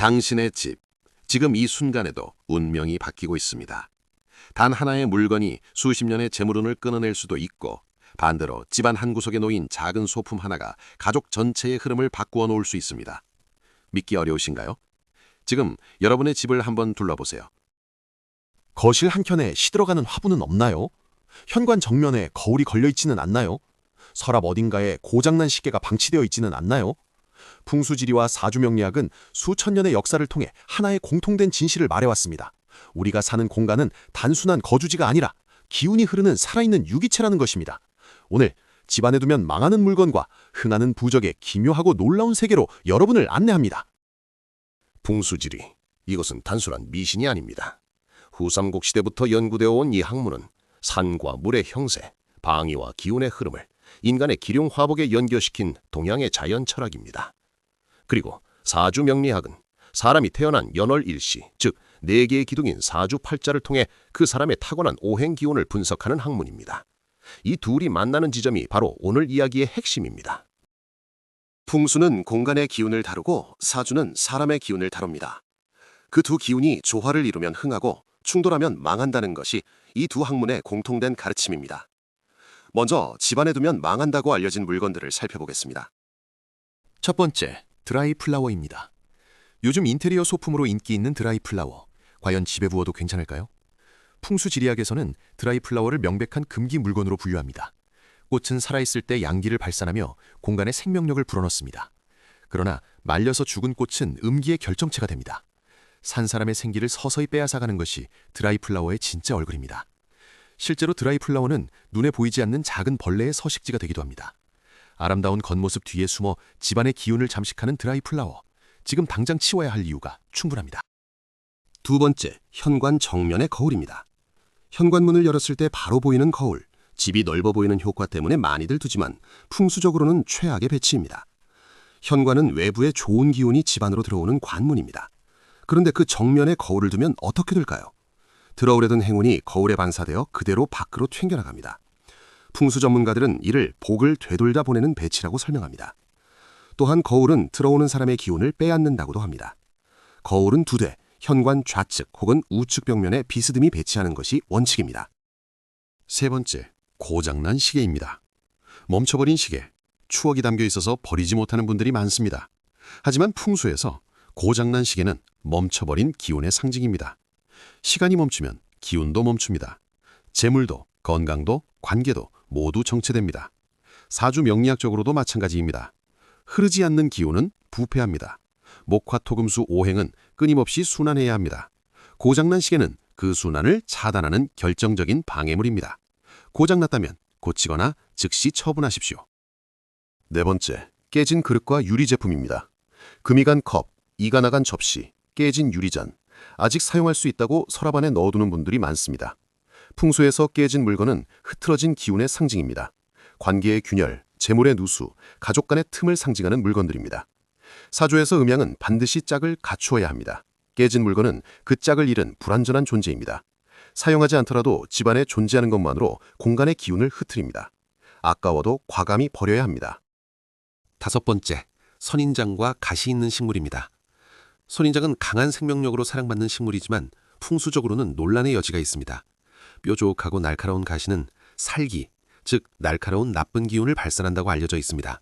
당신의 집, 지금 이 순간에도 운명이 바뀌고 있습니다. 단 하나의 물건이 수십 년의 재물운을 끊어낼 수도 있고, 반대로 집안 한 구석에 놓인 작은 소품 하나가 가족 전체의 흐름을 바꾸어 놓을 수 있습니다. 믿기 어려우신가요? 지금 여러분의 집을 한번 둘러보세요. 거실 한켠에 시들어가는 화분은 없나요? 현관 정면에 거울이 걸려있지는 않나요? 서랍 어딘가에 고장난 시계가 방치되어 있지는 않나요? 풍수지리와 사주명리학은 수천 년의 역사를 통해 하나의 공통된 진실을 말해왔습니다. 우리가 사는 공간은 단순한 거주지가 아니라 기운이 흐르는 살아있는 유기체라는 것입니다. 오늘 집안에 두면 망하는 물건과 흥하는 부적의 기묘하고 놀라운 세계로 여러분을 안내합니다. 풍수지리, 이것은 단순한 미신이 아닙니다. 후삼국 시대부터 연구되어 온 이 학문은 산과 물의 형세, 방위와 기운의 흐름을 인간의 기륭화복에 연결시킨 동양의 자연 철학입니다. 그리고 사주명리학은 사람이 태어난 연월일시, 즉 4개의 기둥인 사주팔자를 통해 그 사람의 타고난 오행기운을 분석하는 학문입니다. 이 둘이 만나는 지점이 바로 오늘 이야기의 핵심입니다. 풍수는 공간의 기운을 다루고 사주는 사람의 기운을 다룹니다. 그 두 기운이 조화를 이루면 흥하고 충돌하면 망한다는 것이 이 두 학문의 공통된 가르침입니다. 먼저 집안에 두면 망한다고 알려진 물건들을 살펴보겠습니다. 첫 번째, 드라이 플라워입니다. 요즘 인테리어 소품으로 인기 있는 드라이 플라워. 과연 집에 부어도 괜찮을까요? 풍수지리학에서는 드라이 플라워를 명백한 금기 물건으로 분류합니다. 꽃은 살아있을 때 양기를 발산하며 공간에 생명력을 불어넣습니다. 그러나 말려서 죽은 꽃은 음기의 결정체가 됩니다. 산 사람의 생기를 서서히 빼앗아가는 것이 드라이 플라워의 진짜 얼굴입니다. 실제로 드라이 플라워는 눈에 보이지 않는 작은 벌레의 서식지가 되기도 합니다. 아름다운 겉모습 뒤에 숨어 집안의 기운을 잠식하는 드라이 플라워. 지금 당장 치워야 할 이유가 충분합니다. 두 번째, 현관 정면의 거울입니다. 현관문을 열었을 때 바로 보이는 거울, 집이 넓어 보이는 효과 때문에 많이들 두지만 풍수적으로는 최악의 배치입니다. 현관은 외부의 좋은 기운이 집 안으로 들어오는 관문입니다. 그런데 그 정면에 거울을 두면 어떻게 될까요? 들어오려던 행운이 거울에 반사되어 그대로 밖으로 튕겨나갑니다. 풍수 전문가들은 이를 복을 되돌다 보내는 배치라고 설명합니다. 또한 거울은 들어오는 사람의 기운을 빼앗는다고도 합니다. 거울은 2대, 현관 좌측 혹은 우측 벽면에 비스듬히 배치하는 것이 원칙입니다. 세 번째, 고장난 시계입니다. 멈춰버린 시계, 추억이 담겨 있어서 버리지 못하는 분들이 많습니다. 하지만 풍수에서 고장난 시계는 멈춰버린 기운의 상징입니다. 시간이 멈추면 기운도 멈춥니다. 재물도, 건강도, 관계도 모두 정체됩니다. 사주 명리학적으로도 마찬가지입니다. 흐르지 않는 기운은 부패합니다. 목화토금수 오행은 끊임없이 순환해야 합니다. 고장난 시계는 그 순환을 차단하는 결정적인 방해물입니다. 고장났다면 고치거나 즉시 처분하십시오. 네 번째, 깨진 그릇과 유리 제품입니다. 금이 간 컵, 이가 나간 접시, 깨진 유리잔, 아직 사용할 수 있다고 서랍 안에 넣어두는 분들이 많습니다. 풍수에서 깨진 물건은 흐트러진 기운의 상징입니다. 관계의 균열, 재물의 누수, 가족 간의 틈을 상징하는 물건들입니다. 사주에서 음양은 반드시 짝을 갖추어야 합니다. 깨진 물건은 그 짝을 잃은 불완전한 존재입니다. 사용하지 않더라도 집안에 존재하는 것만으로 공간의 기운을 흐트립니다. 아까워도 과감히 버려야 합니다. 다섯 번째, 선인장과 가시 있는 식물입니다. 선인장은 강한 생명력으로 사랑받는 식물이지만 풍수적으로는 논란의 여지가 있습니다. 뾰족하고 날카로운 가시는 살기, 즉 날카로운 나쁜 기운을 발산한다고 알려져 있습니다.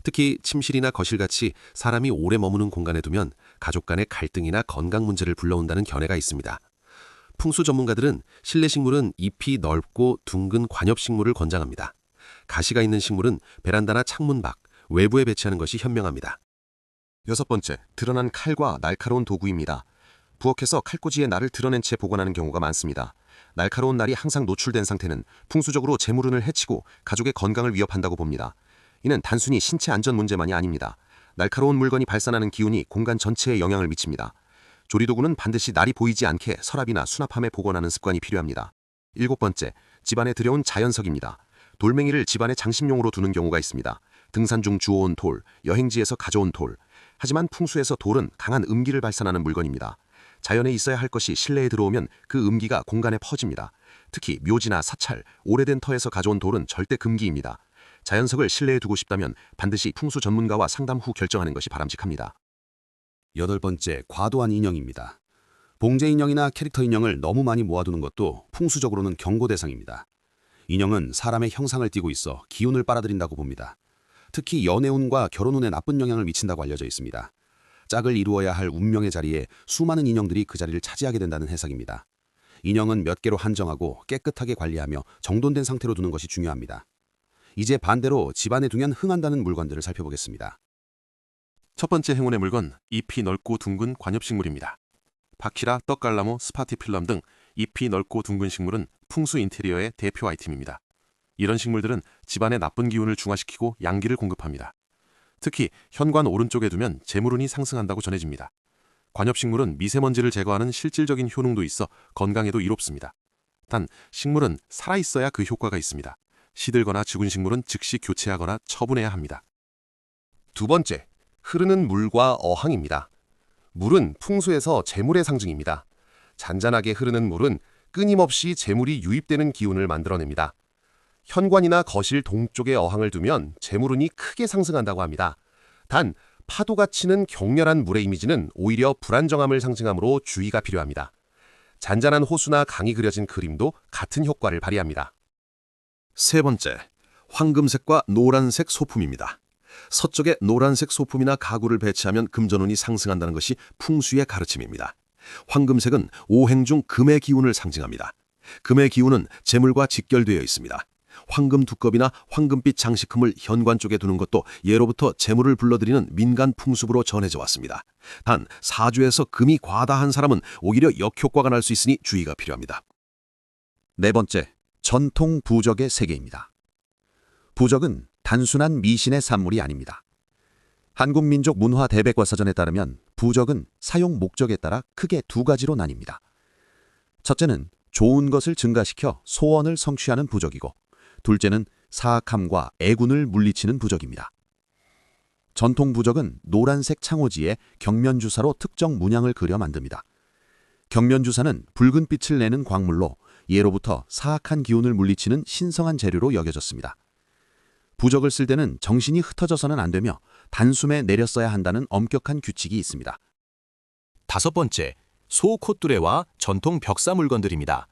특히 침실이나 거실같이 사람이 오래 머무는 공간에 두면 가족 간의 갈등이나 건강 문제를 불러온다는 견해가 있습니다. 풍수 전문가들은 실내 식물은 잎이 넓고 둥근 관엽식물을 권장합니다. 가시가 있는 식물은 베란다나 창문 밖, 외부에 배치하는 것이 현명합니다. 여섯 번째, 드러난 칼과 날카로운 도구입니다. 부엌에서 칼꽂이에 날을 드러낸 채 보관하는 경우가 많습니다. 날카로운 날이 항상 노출된 상태는 풍수적으로 재물운을 해치고 가족의 건강을 위협한다고 봅니다. 이는 단순히 신체 안전 문제만이 아닙니다. 날카로운 물건이 발산하는 기운이 공간 전체에 영향을 미칩니다. 조리도구는 반드시 날이 보이지 않게 서랍이나 수납함에 보관하는 습관이 필요합니다. 일곱 번째, 집안에 들여온 자연석입니다. 돌멩이를 집안의 장식용으로 두는 경우가 있습니다. 등산 중 주워온 돌, 여행지에서 가져온 돌. 하지만 풍수에서 돌은 강한 음기를 발산하는 물건입니다. 자연에 있어야 할 것이 실내에 들어오면 그 음기가 공간에 퍼집니다. 특히 묘지나 사찰, 오래된 터에서 가져온 돌은 절대 금기입니다. 자연석을 실내에 두고 싶다면 반드시 풍수 전문가와 상담 후 결정하는 것이 바람직합니다. 8번째, 과도한 인형입니다. 봉제 인형이나 캐릭터 인형을 너무 많이 모아두는 것도 풍수적으로는 경고 대상입니다. 인형은 사람의 형상을 띠고 있어 기운을 빨아들인다고 봅니다. 특히 연애운과 결혼운에 나쁜 영향을 미친다고 알려져 있습니다. 짝을 이루어야 할 운명의 자리에 수많은 인형들이 그 자리를 차지하게 된다는 해석입니다. 인형은 몇 개로 한정하고 깨끗하게 관리하며 정돈된 상태로 두는 것이 중요합니다. 이제 반대로 집안에 두면 흥한다는 물건들을 살펴보겠습니다. 첫 번째 행운의 물건, 잎이 넓고 둥근 관엽식물입니다. 바키라, 떡갈나무, 스파티필럼 등 잎이 넓고 둥근 식물은 풍수 인테리어의 대표 아이템입니다. 이런 식물들은 집안의 나쁜 기운을 중화시키고 양기를 공급합니다. 특히 현관 오른쪽에 두면 재물운이 상승한다고 전해집니다. 관엽식물은 미세먼지를 제거하는 실질적인 효능도 있어 건강에도 이롭습니다. 단, 식물은 살아있어야 그 효과가 있습니다. 시들거나 죽은 식물은 즉시 교체하거나 처분해야 합니다. 두 번째, 흐르는 물과 어항입니다. 물은 풍수에서 재물의 상징입니다. 잔잔하게 흐르는 물은 끊임없이 재물이 유입되는 기운을 만들어냅니다. 현관이나 거실 동쪽에 어항을 두면 재물운이 크게 상승한다고 합니다. 단, 파도가 치는 격렬한 물의 이미지는 오히려 불안정함을 상징하므로 주의가 필요합니다. 잔잔한 호수나 강이 그려진 그림도 같은 효과를 발휘합니다. 세 번째, 황금색과 노란색 소품입니다. 서쪽에 노란색 소품이나 가구를 배치하면 금전운이 상승한다는 것이 풍수의 가르침입니다. 황금색은 오행 중 금의 기운을 상징합니다. 금의 기운은 재물과 직결되어 있습니다. 황금 두껍이나 황금빛 장식품을 현관 쪽에 두는 것도 예로부터 재물을 불러들이는 민간 풍습으로 전해져 왔습니다. 단, 사주에서 금이 과다한 사람은 오히려 역효과가 날 수 있으니 주의가 필요합니다. 네 번째, 전통 부적의 세계입니다. 부적은 단순한 미신의 산물이 아닙니다. 한국민족 문화 대백과사전에 따르면 부적은 사용 목적에 따라 크게 두 가지로 나뉩니다. 첫째는 좋은 것을 증가시켜 소원을 성취하는 부적이고, 둘째는 사악함과 애군을 물리치는 부적입니다. 전통 부적은 노란색 창호지에 경면주사로 특정 문양을 그려 만듭니다. 경면주사는 붉은 빛을 내는 광물로 예로부터 사악한 기운을 물리치는 신성한 재료로 여겨졌습니다. 부적을 쓸 때는 정신이 흩어져서는 안 되며 단숨에 내려 써야 한다는 엄격한 규칙이 있습니다. 다섯 번째, 소콧두레와 전통 벽사 물건들입니다.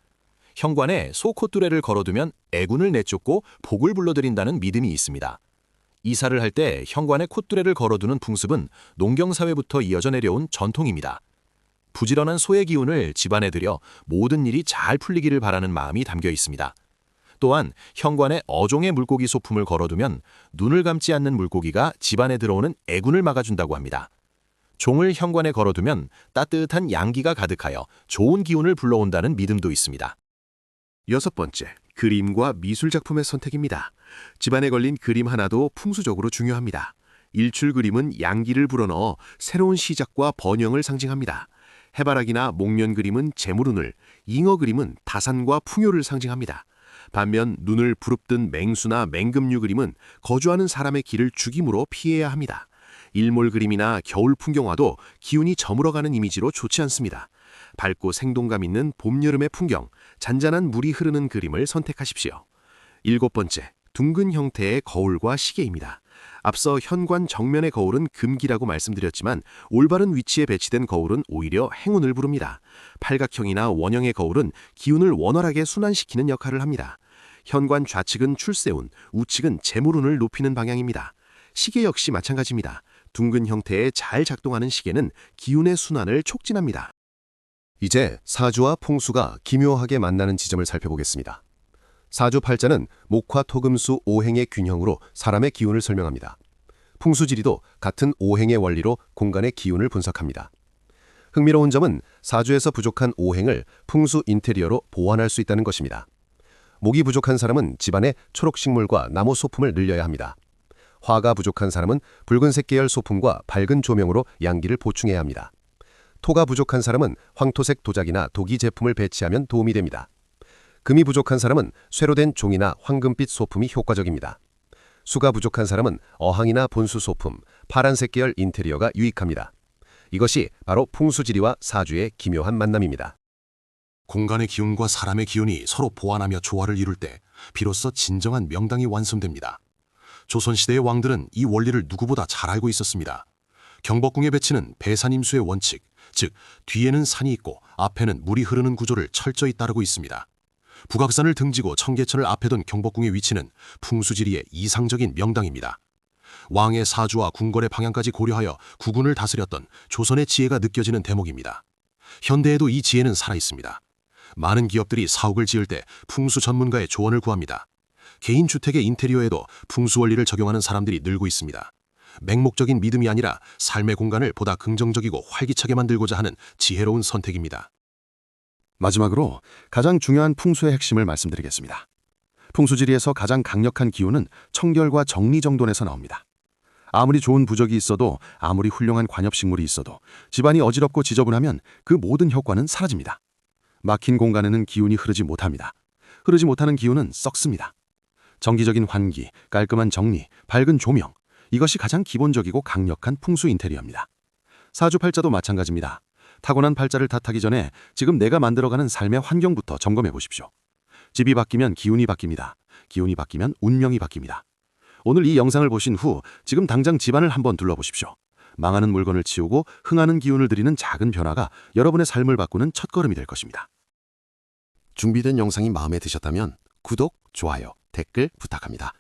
현관에 소콧두레를 걸어두면 애군을 내쫓고 복을 불러들인다는 믿음이 있습니다. 이사를 할 때 현관에 콧두레를 걸어두는 풍습은 농경사회부터 이어져 내려온 전통입니다. 부지런한 소의 기운을 집안에 들여 모든 일이 잘 풀리기를 바라는 마음이 담겨 있습니다. 또한 현관에 어종의 물고기 소품을 걸어두면 눈을 감지 않는 물고기가 집안에 들어오는 애군을 막아준다고 합니다. 종을 현관에 걸어두면 따뜻한 양기가 가득하여 좋은 기운을 불러온다는 믿음도 있습니다. 여섯 번째, 그림과 미술작품의 선택입니다. 집안에 걸린 그림 하나도 풍수적으로 중요합니다. 일출 그림은 양기를 불어넣어 새로운 시작과 번영을 상징합니다. 해바라기나 목련 그림은 재물운을, 잉어 그림은 다산과 풍요를 상징합니다. 반면 눈을 부릅뜬 맹수나 맹금류 그림은 거주하는 사람의 길을 죽임으로 피해야 합니다. 일몰 그림이나 겨울 풍경화도 기운이 저물어가는 이미지로 좋지 않습니다. 밝고 생동감 있는 봄, 여름의 풍경, 잔잔한 물이 흐르는 그림을 선택하십시오. 일곱 번째, 둥근 형태의 거울과 시계입니다. 앞서 현관 정면의 거울은 금기라고 말씀드렸지만 올바른 위치에 배치된 거울은 오히려 행운을 부릅니다. 팔각형이나 원형의 거울은 기운을 원활하게 순환시키는 역할을 합니다. 현관 좌측은 출세운, 우측은 재물운을 높이는 방향입니다. 시계 역시 마찬가지입니다. 둥근 형태의 잘 작동하는 시계는 기운의 순환을 촉진합니다. 이제 사주와 풍수가 기묘하게 만나는 지점을 살펴보겠습니다. 사주 팔자는 목화 토금수 오행의 균형으로 사람의 기운을 설명합니다. 풍수지리도 같은 오행의 원리로 공간의 기운을 분석합니다. 흥미로운 점은 사주에서 부족한 오행을 풍수 인테리어로 보완할 수 있다는 것입니다. 목이 부족한 사람은 집안에 초록식물과 나무 소품을 늘려야 합니다. 화가 부족한 사람은 붉은색 계열 소품과 밝은 조명으로 양기를 보충해야 합니다. 토가 부족한 사람은 황토색 도자기나 도기 제품을 배치하면 도움이 됩니다. 금이 부족한 사람은 쇠로 된 종이나 황금빛 소품이 효과적입니다. 수가 부족한 사람은 어항이나 본수 소품, 파란색 계열 인테리어가 유익합니다. 이것이 바로 풍수지리와 사주의 기묘한 만남입니다. 공간의 기운과 사람의 기운이 서로 보완하며 조화를 이룰 때 비로소 진정한 명당이 완성됩니다. 조선시대의 왕들은 이 원리를 누구보다 잘 알고 있었습니다. 경복궁에 배치는 배산임수의 원칙, 즉 뒤에는 산이 있고 앞에는 물이 흐르는 구조를 철저히 따르고 있습니다. 북악산을 등지고 청계천을 앞에 둔 경복궁의 위치는 풍수지리의 이상적인 명당입니다. 왕의 사주와 궁궐의 방향까지 고려하여 국군을 다스렸던 조선의 지혜가 느껴지는 대목입니다. 현대에도 이 지혜는 살아있습니다. 많은 기업들이 사옥을 지을 때 풍수 전문가의 조언을 구합니다. 개인 주택의 인테리어에도 풍수 원리를 적용하는 사람들이 늘고 있습니다. 맹목적인 믿음이 아니라 삶의 공간을 보다 긍정적이고 활기차게 만들고자 하는 지혜로운 선택입니다. 마지막으로 가장 중요한 풍수의 핵심을 말씀드리겠습니다. 풍수지리에서 가장 강력한 기운은 청결과 정리정돈에서 나옵니다. 아무리 좋은 부적이 있어도, 아무리 훌륭한 관엽식물이 있어도 집안이 어지럽고 지저분하면 그 모든 효과는 사라집니다. 막힌 공간에는 기운이 흐르지 못합니다. 흐르지 못하는 기운은 썩습니다. 정기적인 환기, 깔끔한 정리, 밝은 조명, 이것이 가장 기본적이고 강력한 풍수 인테리어입니다. 사주팔자도 마찬가지입니다. 타고난 팔자를 탓하기 전에 지금 내가 만들어가는 삶의 환경부터 점검해 보십시오. 집이 바뀌면 기운이 바뀝니다. 기운이 바뀌면 운명이 바뀝니다. 오늘 이 영상을 보신 후 지금 당장 집안을 한번 둘러보십시오. 망하는 물건을 치우고 흥하는 기운을 들이는 작은 변화가 여러분의 삶을 바꾸는 첫걸음이 될 것입니다. 준비된 영상이 마음에 드셨다면 구독, 좋아요, 댓글 부탁합니다.